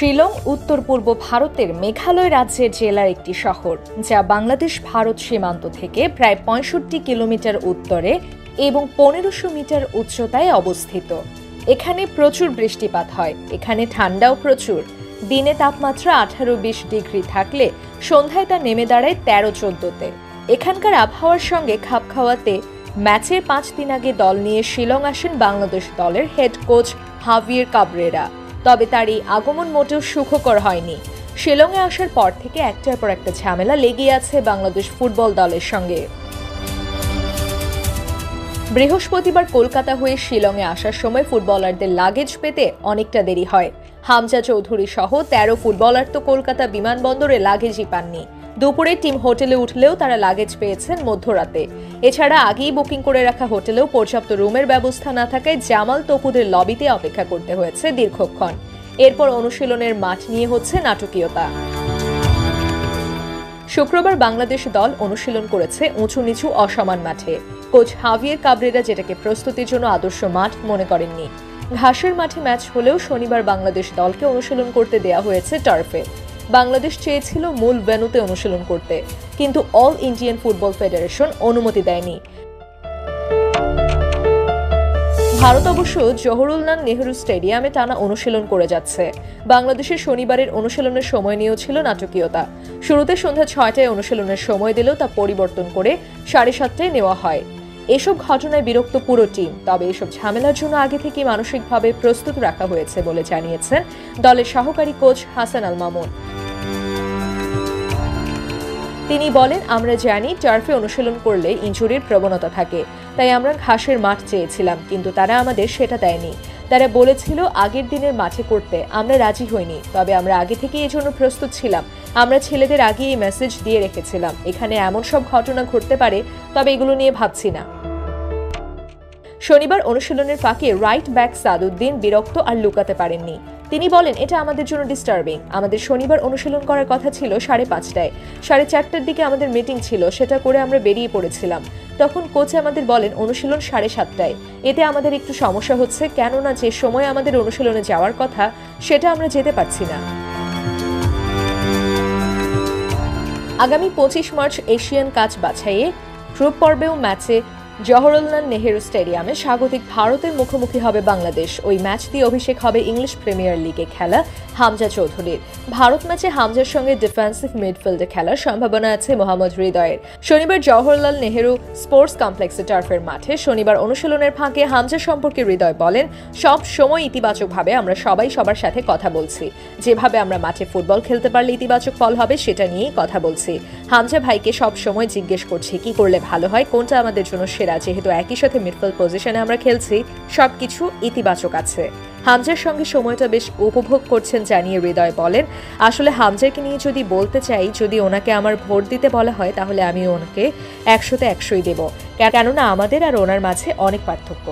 শিলং উত্তর পূর্ব ভারতের মেঘালয় রাজ্যের জেলার একটি শহর, যা বাংলাদেশ ভারত সীমান্ত থেকে প্রায় ৬৫ কিলোমিটার উত্তরে এবং ১৫০০ মিটার উচ্চতায় অবস্থিত। এখানে প্রচুর বৃষ্টিপাত হয়, এখানে ঠান্ডাও প্রচুর। দিনে তাপমাত্রা ১৮-২০ ডিগ্রি থাকলে সন্ধ্যায় তা নেমে দাঁড়ায় ১৩-১৪-তে। এখানকার আবহাওয়ার সঙ্গে খাপ খাওয়াতে ম্যাচের ৫ দিন আগে দল নিয়ে শিলং আসেন বাংলাদেশ দলের হেড কোচ হাভিয়ের কাবরেরা। তবে তার এই আগমন মোটেও সুখকর হয়নি। শিলংয়ে আসার পর থেকে একটার পর একটা ঝামেলা লেগেই আছে বাংলাদেশ ফুটবল দলের সঙ্গে। বৃহস্পতিবার কলকাতা হয়ে শিলংয়ে আসার সময় ফুটবলারদের লাগেজ পেতে অনেকটা দেরি হয়। হামজা চৌধুরী সহ ১৩ ফুটবলার তো কলকাতা বিমানবন্দরে লাগেজই পাননি। দুপুরে টিম হোটেলে উঠলেও তারা লাগেজ পেয়েছেন মধ্যরাতে। এছাড়া আগেই বুকিং করে রাখা হোটেলেও পর্যাপ্ত রুমের ব্যবস্থা না থাকায় জামাল তপুদের লবিতে অপেক্ষা করতে হয়েছে দীর্ঘক্ষণ। এরপর অনুশীলনের মাঠ নিয়ে হচ্ছে নাটকীয়তা। শুক্রবার বাংলাদেশ দল অনুশীলন করেছে উঁচু নিচু অসমান মাঠে। কোচ হাভিয়ের কাবরেরা যেটাকে প্রস্তুতির জন্য আদর্শ মাঠ মনে করেননি। ঘাসের মাঠে ম্যাচ হলেও শনিবার বাংলাদেশ দলকে অনুশীলন করতে দেয়া হয়েছে টার্ফে। বাংলাদেশ চেয়েছিল মূল ভেন্যুতে অনুশীলন করতে, কিন্তু অল ইন্ডিয়ান ফুটবল ফেডারেশন অনুমতি দেয়নি। ভারত অবশ্য জওহরলাল নেহরু স্টেডিয়ামে টানা অনুশীলন করে যাচ্ছে। বাংলাদেশের শনিবারের অনুশীলনের সময় নিয়েও ছিল নাটকীয়তা। শুরুতে সন্ধ্যা ৬টায় অনুশীলনের সময় দিলেও তা পরিবর্তন করে ৭:৩০টায় নেওয়া হয়। এসব ঘটনায় বিরক্ত পুরো টিম। তবে এসব ঝামেলার জন্য আগে থেকে মানসিকভাবে প্রস্তুত রাখা হয়েছে বলে জানিয়েছেন দলের সহকারী কোচ হাসান আল মামুন। তিনি বলেন, আমরা জানি টার্ফে অনুশীলন করলে ইনজুরির প্রবণতা থাকে, তাই আমরা ঘাসের মাঠ চেয়েছিলাম, কিন্তু তারা আমাদের সেটা দেয়নি। তারা বলেছিল আগের দিনের মাঠে করতে, আমরা রাজি হইনি। তবে আমরা আগে থেকে এই জন্য প্রস্তুত ছিলাম। আমরা ছেলেদের আগে এই মেসেজ দিয়ে রেখেছিলাম, এখানে এমন সব ঘটনা ঘটতে পারে, তবে এগুলো নিয়ে ভাবছি না। শনিবার অনুশীলনের ফাঁকে রাইট ব্যাক সাদউদ্দিন বিরক্ত আর লুকাতে পারেননি। তিনি বলেন, এটা আমাদের জন্য ডিস্টার্বিং। আমাদের শনিবার অনুশীলন করার কথা ছিল ৫:৩০টায়। ৪:৩০টার দিকে আমাদের মিটিং ছিল, সেটা করে আমরা বেরিয়ে পড়েছিলাম। তখন কোচ আমাদের বলেন অনুশীলন ৭:৩০টায়। এতে আমাদের একটু সমস্যা হচ্ছে, কেননা যে সময় আমাদের অনুশীলনে যাওয়ার কথা সেটা আমরা যেতে পারছি না। আগামী ২৫ মার্চ এশিয়ান কাপ বাছাইয়ে গ্রুপ পর্বেও ম্যাচে জওহরলাল নেহরু স্টেডিয়ামে স্বাগতিক ভারতের মুখোমুখি হবে বাংলাদেশ। ওই ম্যাচ দিয়ে অভিষেক হবে ইংলিশ প্রিমিয়ার লিগে খেলা হামজা চৌধুরীর। ভারত ম্যাচে হামজার সঙ্গে ডিফেন্সিভ মিডফিল্ডে খেলার সম্ভাবনা আছে মোহাম্মদ হৃদয়ের। শনিবার জওহরলাল নেহরু স্পোর্টস কমপ্লেক্সে টার্ফের মাঠে শনিবার অনুশীলনের ফাঁকে হামজা সম্পর্কে হৃদয় বলেন, সব সময় ইতিবাচকভাবে আমরা সবাই সবার সাথে কথা বলছি। যেভাবে আমরা মাঠে ফুটবল খেলতে পারলে ইতিবাচক ফল হবে সেটা নিয়েই কথা বলছি। হামজা ভাইকে সব সময় জিজ্ঞেস করছি কি করলে ভালো হয়, কোনটা আমাদের জন্য সেরা। যেহেতু একই সাথে মিডফিল্ড পজিশনে আমরা খেলছি, সবকিছু ইতিবাচক আছে। হামজার সঙ্গে সময়টা বেশ উপভোগ করছেন জানিয়ে হৃদয় বলেন, আসলে হামজাকে নিয়ে যদি বলতে চাই, যদি ওনাকে আমার ভোট দিতে বলা হয় তাহলে আমি ওনাকে ১০০-১০০ই দেব, কেননা আমাদের আর ওনার মাঝে অনেক পার্থক্য।